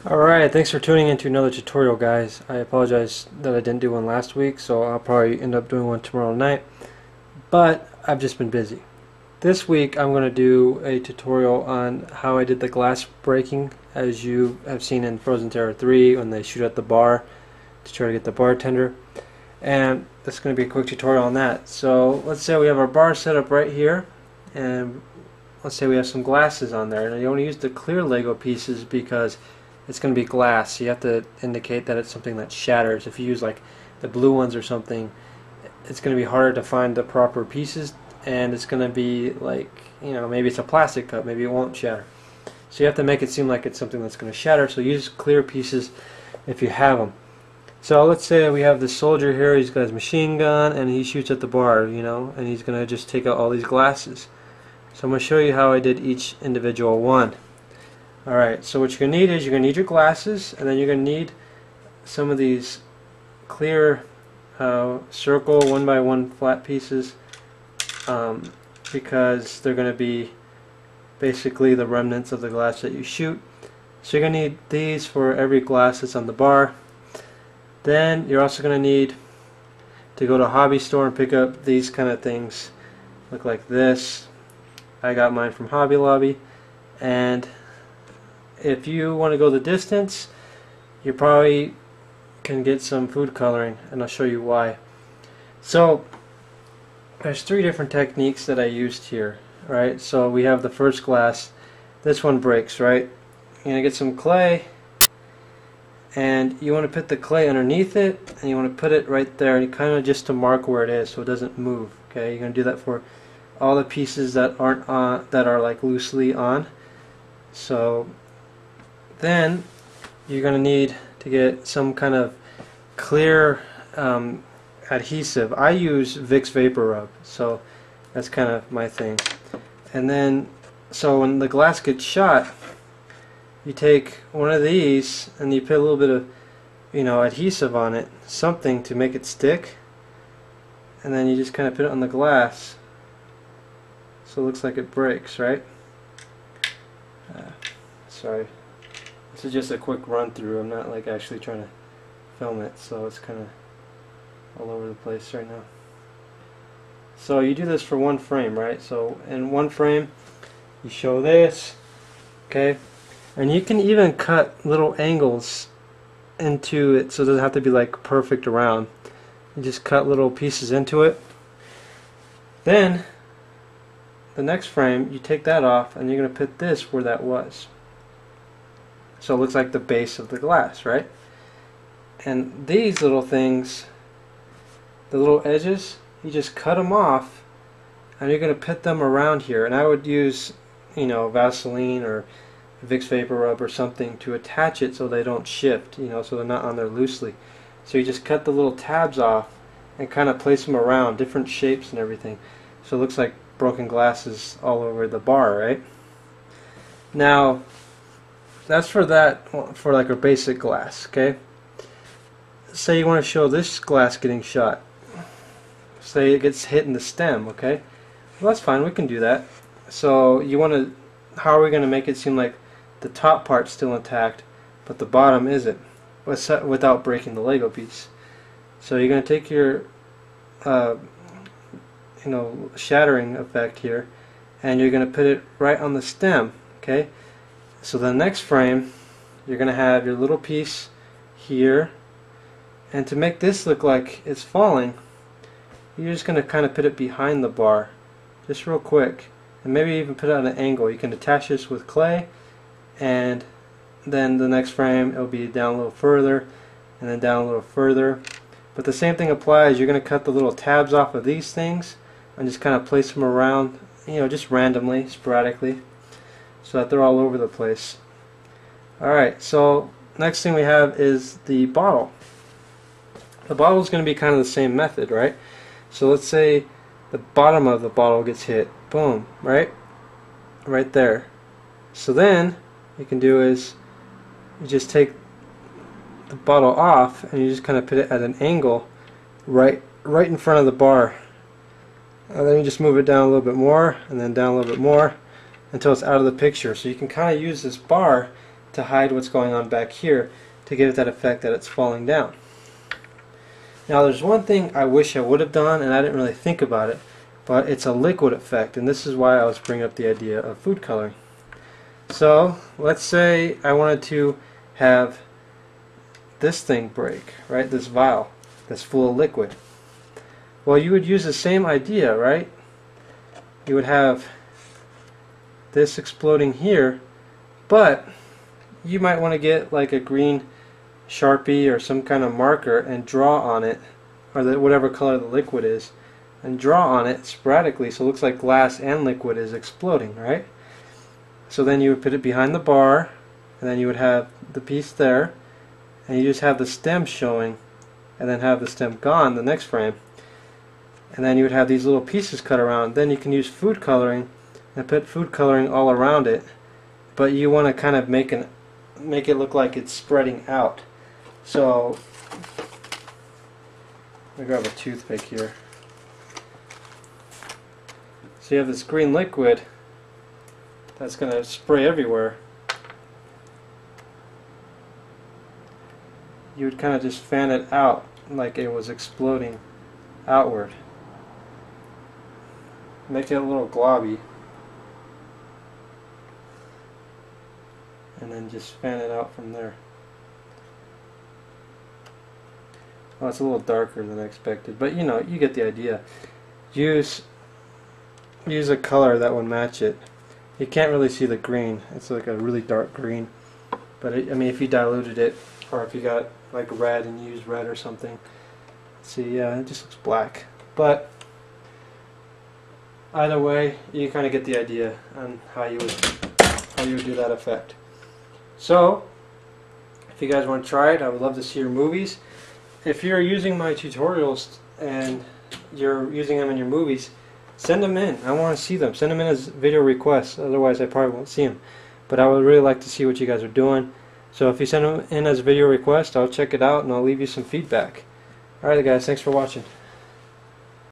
Alright, thanks for tuning into another tutorial, guys. I apologize that I didn't do one last week, so I'll probably end up doing one tomorrow night, but I've just been busy. This week I'm going to do a tutorial on how I did the glass breaking, as you have seen in Frozen Terror 3 when they shoot at the bar to try to get the bartender. And this is going to be a quick tutorial on that. So let's say we have our bar set up right here, and let's say we have some glasses on there. And you want to use the clear Lego pieces because it's going to be glass, so you have to indicate that it's something that shatters. If you use like the blue ones or something, it's going to be harder to find the proper pieces, and it's going to be like, you know, maybe it's a plastic cup, maybe it won't shatter. So you have to make it seem like it's something that's going to shatter, so use clear pieces if you have them. So let's say we have this soldier here, he's got his machine gun and he shoots at the bar, you know, and he's going to just take out all these glasses. So I'm going to show you how I did each individual one. Alright, so what you're going to need is you're going to need your glasses, and then you're going to need some of these clear circle 1x1 flat pieces, because they're going to be basically the remnants of the glass that you shoot. So you're going to need these for every glass that's on the bar. Then you're also going to need to go to a hobby store and pick up these kind of things. Look like this. I got mine from Hobby Lobby. And if you want to go the distance, you probably can get some food coloring, and I'll show you why. So there's three different techniques that I used here, right? So we have the first glass. This one breaks, right? You're going to get some clay, and you want to put the clay underneath it, and you want to put it right there, and kind of just to mark where it is so it doesn't move. Okay, you're going to do that for all the pieces that aren't on, that are like loosely on. So then you're going to need to get some kind of clear adhesive. I use Vicks Vapor Rub, so that's kind of my thing. And then, so when the glass gets shot, you take one of these and you put a little bit of, you know, adhesive on it, something to make it stick, and then you just kind of put it on the glass so it looks like it breaks, right? Sorry. This is just a quick run through. I'm not like actually trying to film it, so it's kind of all over the place right now. So you do this for one frame, right? So in one frame you show this, okay? And you can even cut little angles into it so it doesn't have to be like perfect around. You just cut little pieces into it. Then the next frame, you take that off and you're going to put this where that was. So it looks like the base of the glass, right? And these little things, the little edges, you just cut them off and you're going to put them around here. And I would use, you know, Vaseline or Vicks Vapor Rub or something to attach it so they don't shift, you know, so they're not on there loosely. So you just cut the little tabs off and kind of place them around, different shapes and everything. So it looks like broken glasses all over the bar, right? Now, that's for that, for like a basic glass, okay? Say you want to show this glass getting shot. Say it gets hit in the stem, okay? Well, that's fine, we can do that. So you want to, how are we going to make it seem like the top part's still intact, but the bottom isn't, without breaking the Lego piece? So you're going to take your, you know, shattering effect here, and you're going to put it right on the stem, okay? So the next frame, you're going to have your little piece here, and to make this look like it's falling, you're just going to kind of put it behind the bar, just real quick, and maybe even put it at an angle. You can attach this with clay, and then the next frame it'll be down a little further, and then down a little further. But the same thing applies. You're going to cut the little tabs off of these things and just kind of place them around, you know, just randomly, sporadically, so that they're all over the place. Alright, so next thing we have is the bottle. The bottle is going to be kind of the same method, right? So let's say the bottom of the bottle gets hit. Boom, right? Right there. So then what you can do is you just take the bottle off and you just kind of put it at an angle right in front of the bar. And then you just move it down a little bit more, and then down a little bit more, until it's out of the picture. So you can kind of use this bar to hide what's going on back here to give it that effect that it's falling down. Now there's one thing I wish I would have done, and I didn't really think about it, but it's a liquid effect, and this is why I was bringing up the idea of food coloring. So let's say I wanted to have this thing break, right? This vial that's full of liquid. Well, you would use the same idea, right? You would have this exploding here, but you might want to get like a green Sharpie or some kind of marker and draw on it, or whatever color the liquid is, and draw on it sporadically so it looks like glass and liquid is exploding, right? So then you would put it behind the bar, and then you would have the piece there, and you just have the stem showing, and then have the stem gone the next frame, and then you would have these little pieces cut around. Then you can use food coloring and put food coloring all around it, but you want to kind of make it look like it's spreading out. So let me grab a toothpick here. So you have this green liquid that's going to spray everywhere. You would kind of just fan it out like it was exploding outward. Make it a little globby, and then just fan it out from there. Well, it's a little darker than I expected, but you know, you get the idea. Use a color that would match it. You can't really see the green. It's like a really dark green, but I mean, if you diluted it, or if you got like red and used red or something, see, yeah, it just looks black. But either way, you kind of get the idea on how you would do that effect. So, if you guys want to try it, I would love to see your movies. If you're using my tutorials and you're using them in your movies, send them in. I want to see them. Send them in as video requests. Otherwise, I probably won't see them. But I would really like to see what you guys are doing. So if you send them in as a video request, I'll check it out and I'll leave you some feedback. Alright guys, thanks for watching.